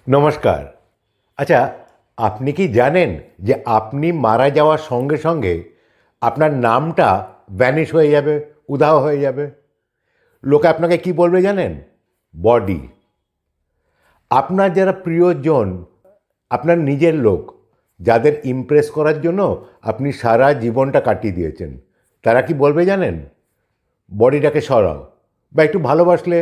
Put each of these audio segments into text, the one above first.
নমস্কার। আচ্ছা, আপনি কি জানেন যে আপনি মারা যাওয়ার সঙ্গে সঙ্গে আপনার নামটা ভ্যানিশ হয়ে যাবে, উধাও হয়ে যাবে? লোকে আপনাকে কি বলবে জানেন? বডি। আপনার যারা প্রিয়জন, আপনার নিজের লোক, যাদের ইমপ্রেস করার জন্য আপনি সারা জীবনটা কাটিয়ে দিয়েছেন, তারা কি বলবে জানেন? বডিটাকে সরাও, বা একটু ভালোবাসলে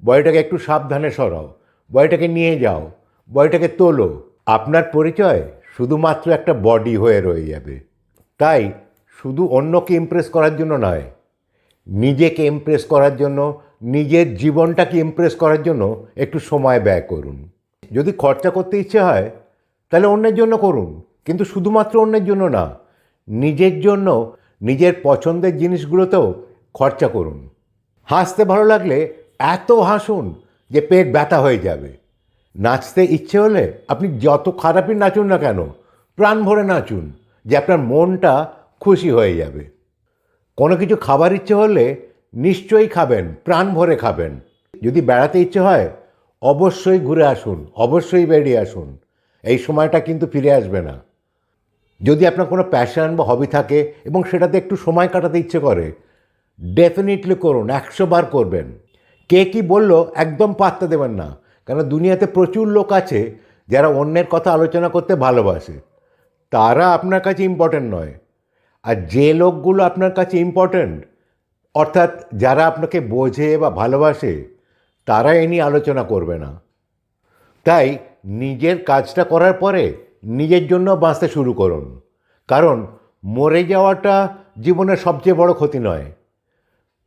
বডিটাকে একটু সাবধানে সরাও, বডিটাকে নিয়ে যাও, বডিটাকে তোলো। আপনার পরিচয় শুধুমাত্র একটা বডি হয়ে রয়ে যাবে। তাই শুধু অন্যকে ইমপ্রেস করার জন্য নয়, নিজেকে ইমপ্রেস করার জন্য, নিজের জীবনটাকে ইমপ্রেস করার জন্য একটু সময় ব্যয় করুন। যদি খরচা করতে ইচ্ছে হয় তাহলে অন্যের জন্য করুন, কিন্তু শুধুমাত্র অন্যের জন্য না, নিজের জন্য, নিজের পছন্দের জিনিসগুলোতেও খরচা করুন। হাসতে ভালো লাগলে এত হাসুন যে পেট ব্যথা হয়ে যাবে। নাচতে ইচ্ছে হলে আপনি যত খারাপই নাচুন না কেন, প্রাণ ভরে নাচুন, যে আপনার মনটা খুশি হয়ে যাবে। কোনো কিছু খাবার ইচ্ছে হলে নিশ্চয়ই খাবেন, প্রাণ ভরে খাবেন। যদি বেড়াতে ইচ্ছে হয় অবশ্যই ঘুরে আসুন, অবশ্যই বেরিয়ে আসুন। এই সময়টা কিন্তু ফিরে আসবে না। যদি আপনার কোনো প্যাশন বা হবি থাকে এবং সেটাতে একটু সময় কাটাতে ইচ্ছে করে, ডেফিনেটলি করুন, 100 বার করবেন। কে কী বলল একদম পাত্তা দেবেন না, কারণ দুনিয়াতে প্রচুর লোক আছে যারা অন্যের কথা আলোচনা করতে ভালোবাসে। তারা আপনার কাছে ইম্পর্ট্যান্ট নয়। আর যে লোকগুলো আপনার কাছে ইম্পর্ট্যান্ট, অর্থাৎ যারা আপনাকে বোঝে বা ভালোবাসে, তারা এ নিয়ে আলোচনা করবে না। তাই নিজের কাজটা করার পরে নিজের জন্য বাঁচতে শুরু করুন, কারণ মরে যাওয়াটা জীবনের সবচেয়ে বড় ক্ষতি নয়।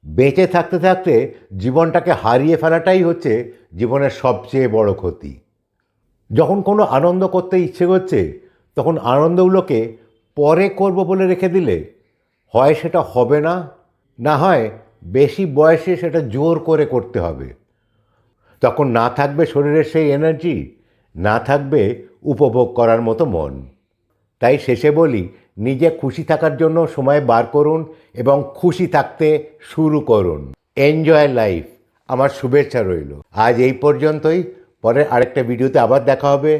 বেঁচে থাকতে থাকতে জীবনটাকে হারিয়ে ফেলাটাই হচ্ছে জীবনের সবচেয়ে বড় ক্ষতি। যখন কোনো আনন্দ করতে ইচ্ছে করছে, তখন আনন্দগুলোকে পরে করব বলে রেখে দিলে হয় সেটা হবে না, না হয় বেশি বয়সে সেটা জোর করে করতে হবে। তখন না থাকবে শরীরের সেই এনার্জি, না থাকবে উপভোগ করার মতো মন। তাই শেষে বলি, নিজে খুশি থাকার জন্য সময় বার করুন এবং খুশি থাকতে শুরু করুন। Enjoy life. আমার শুভেচ্ছা রইল। আজ এই পর্যন্তই। পরের আরেকটা ভিডিওতে আবার দেখা হবে।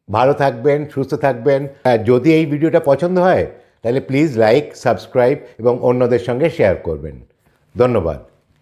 ভালো থাকবেন, সুস্থ থাকবেন। যদি এই ভিডিওটা পছন্দ হয় তাহলে প্লিজ লাইক, সাবস্ক্রাইব এবং অন্যদের সঙ্গে শেয়ার করবেন। ধন্যবাদ।